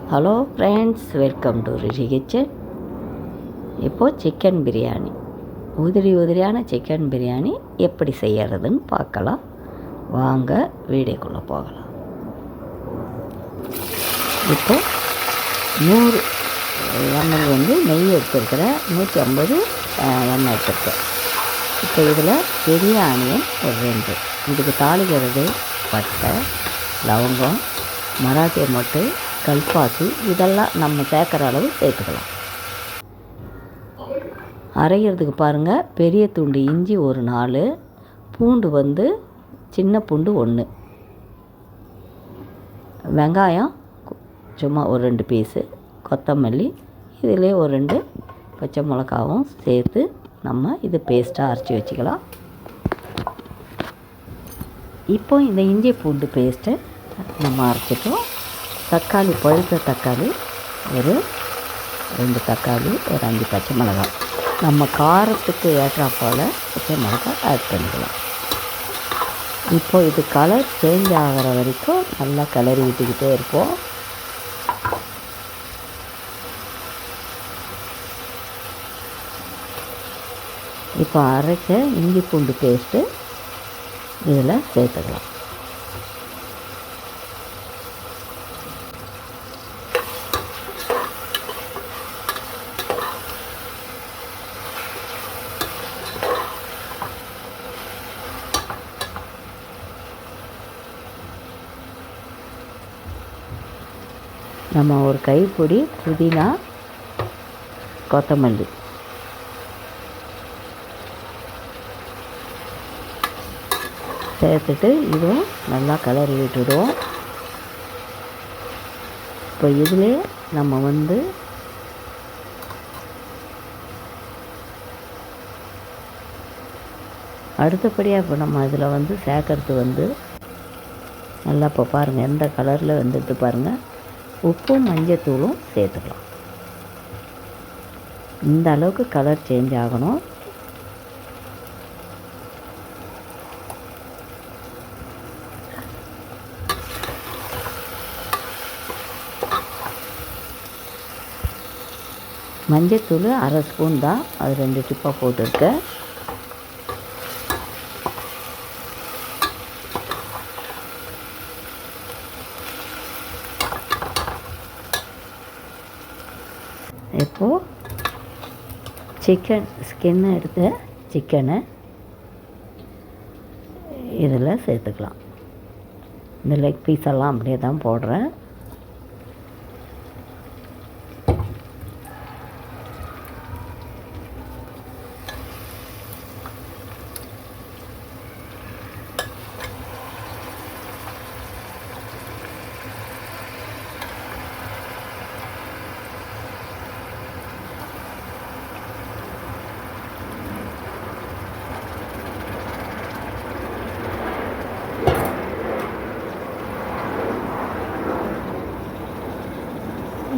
Hello friends, welcome to Rishi kitchen. இப்போது chicken biryani, உதிரியான chicken biryani எப்படி செய்யறதுன்னு பார்க்கலாம். வாங்க வீடியோக்குள்ளே போகலாம். இப்போ 100 எண்ணெய் நெய் எடுத்துருக்கிறேன், 150 எண்ணெய் எடுத்துருக்கேன். இப்போ இதில் பெரிய ஆனியன் ஒரு 2, இதுக்கு தாளிக்கிறது பட்டை, லவங்கம், மராட்டிய மொட்டு, கல்பாசி, இதெல்லாம் நம்ம சேர்க்குற அளவு சேர்த்துக்கலாம். அரைக்கிறதுக்கு பாருங்கள், பெரிய துண்டு இஞ்சி ஒரு 4, பூண்டு சின்ன பூண்டு 1, வெங்காயம் சும்மா ஒரு 2 பீஸு, கொத்தமல்லி, இதிலே ஒரு 2 பச்சை மிளகாவும் சேர்த்து நம்ம இது பேஸ்ட்டாக அரைச்சி வச்சுக்கலாம். இப்போ இந்த இஞ்சி பூண்டு பேஸ்ட்டை நம்ம அரைச்சிட்டோம். தக்காளி, பழுத்த தக்காளி ஒரு 2 தக்காளி, ஒரு 5 பச்சை மிளகாய், நம்ம காரத்துக்கு ஏற்றாப்போல் பச்சை மிளகாய் ஆட் பண்ணிக்கலாம். இப்போ இது கலர் சேஞ்ச் ஆகிற வரைக்கும் நல்லா கிளறி விட்டுக்கிட்டே இருப்போம். இப்போ அரைச்ச இஞ்சி பூண்டு பேஸ்ட்டு இதில் சேர்த்துக்கலாம். நம்ம ஒரு கைப்பிடி புதினா, கொத்தமல்லி சேர்த்துட்டு இதுவும் நல்லா கிளறி விட்டுடுவோம். இப்போ இதிலே நம்ம அடுத்தபடியாக இப்போ நம்ம இதில் சேர்க்கறது நல்லா இப்போ பாருங்கள் எந்த கலரில் வந்துட்டு பாருங்கள். உப்பும் மஞ்சத்தூளும் சேர்த்துக்கலாம். இந்த அளவுக்கு கலர் சேஞ்ச் ஆகணும். மஞ்சத்தூள் 1/2 ஸ்பூன் தான், அது 2 டிப்பாக போட்டுருக்கேன். இப்போது சிக்கன் ஸ்கின் எடுத்த சிக்கனை இதில் சேர்த்துக்கலாம். இந்த லெக் பீஸெல்லாம் அப்படியே தான் போடுறேன்.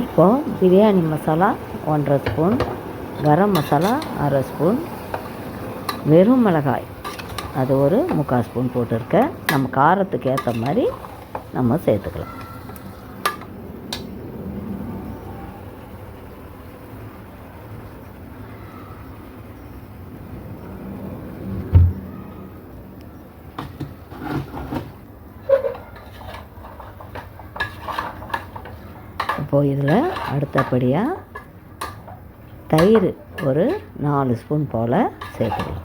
இப்போது பிரியாணி மசாலா 1/2 ஸ்பூன், கரம் மசாலா 1/2 ஸ்பூன், வெறும் மிளகாய் அது ஒரு 3/4 ஸ்பூன் போட்டிருக்கேன். நம்ம காரத்துக்கு ஏற்ற மாதிரி நம்ம சேர்த்துக்கலாம். இப்போது இதில் அடுத்தபடியாக தயிர் ஒரு 4 ஸ்பூன் போல் சேர்த்துக்கலாம்.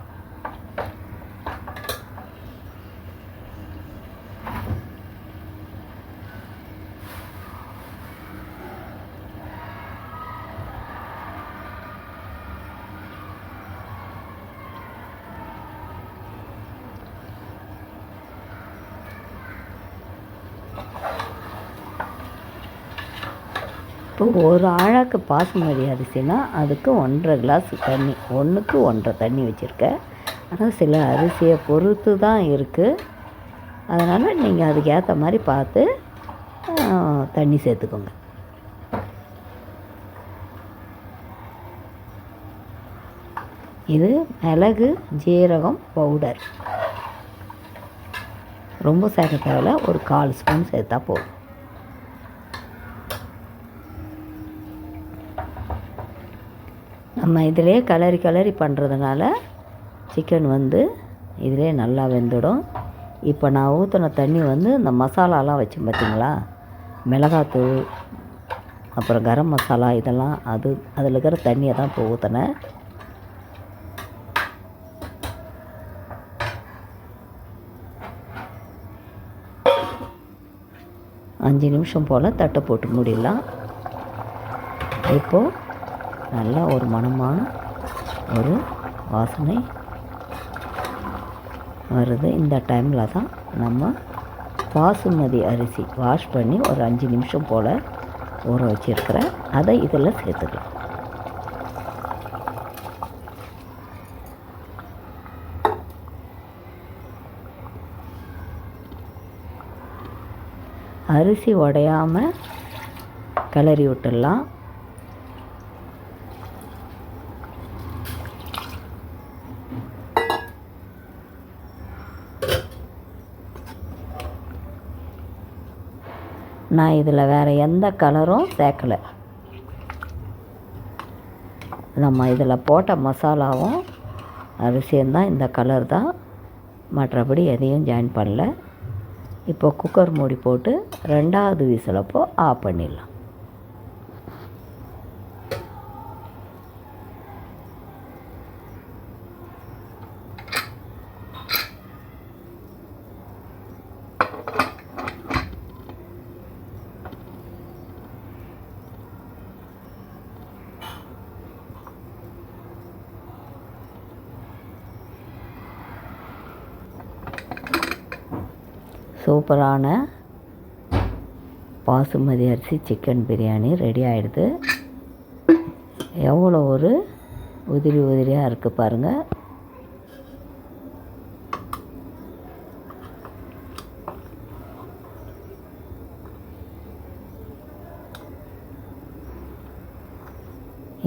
இப்போ ஒரு ஆழாக்கு பாசுமதி அரிசினா அதுக்கு 1.5 கிளாஸ் தண்ணி, 1க்கு 1.5 தண்ணி வச்சுருக்கேன். ஆனால் சில அரிசியை பொறுத்து தான் இருக்குது. அதனால் நீங்கள் அதுக்கு ஏற்ற மாதிரி பார்த்து தண்ணி சேர்த்துக்கோங்க. இது மிளகு ஜீரகம் பவுடர், ரொம்ப சேர்க்க தேவையில்ல, ஒரு 1/4 ஸ்பூன் சேர்த்தா போதும். நம்ம இதிலே கிளறி பண்ணுறதுனால சிக்கன் வந்து இதிலே நல்லா வெந்துடும். இப்போ நான் ஊற்றின தண்ணி வந்து இந்த மசாலாலாம் வச்சேன் பார்த்திங்களா, மிளகாத்தூள் அப்புறம் கரம் மசாலா இதெல்லாம் அதில் இருக்கிற தண்ணியை தான் இப்போ ஊற்றினேன். அஞ்சு நிமிஷம் போல் தட்டை போட்டு மூடிடலாம். இப்போது நல்லா ஒரு மணமான ஒரு வாசனை வருது. இந்த டைமில் தான் நம்ம பாசுமதி அரிசி வாஷ் பண்ணி ஒரு 5 நிமிஷம் போல் ஊற வச்சுருக்கிறேன், அதை இதில் சேர்த்துக்கலாம். அரிசி உடையாமல் கிளறி விட்டுடலாம். நான் இதில் வேறு எந்த கலரும் சேர்க்கலை. நம்ம இதில் போட்ட மசாலாவும் அரிசியும் தான் இந்த கலர் தான், மற்றபடி எதையும் ஜாயின் பண்ணல. இப்போ குக்கர் மூடி போட்டு 2வது விசிலப்போ ஆஃப் பண்ணிடலாம். சூப்பரான பாசுமதி அரிசி சிக்கன் பிரியாணி ரெடி ஆகிடுது. எவ்வளோ ஒரு உதிரியாக இருக்குது பாருங்கள்.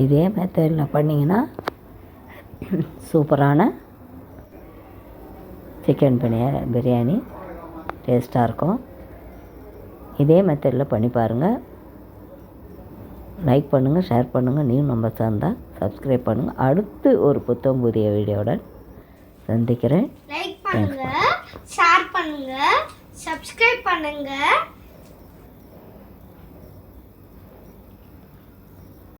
இதே மெத்தடில் பண்ணிங்கன்னா சூப்பரான சிக்கன் பிரியாணி டேஸ்ட்டாக இருக்கும். இதே மெத்தடில் பண்ணி பாருங்கள். லைக் பண்ணுங்கள், ஷேர் பண்ணுங்கள். நீயும் நம்ம சேர்ந்தால் சப்ஸ்கிரைப் பண்ணுங்கள். அடுத்து ஒரு புதிய வீடியோவுடன் சந்திக்கிறேன். லைக் பண்ணுங்கள், ஷேர் பண்ணுங்கள், சப்ஸ்கிரைப் பண்ணுங்கள்.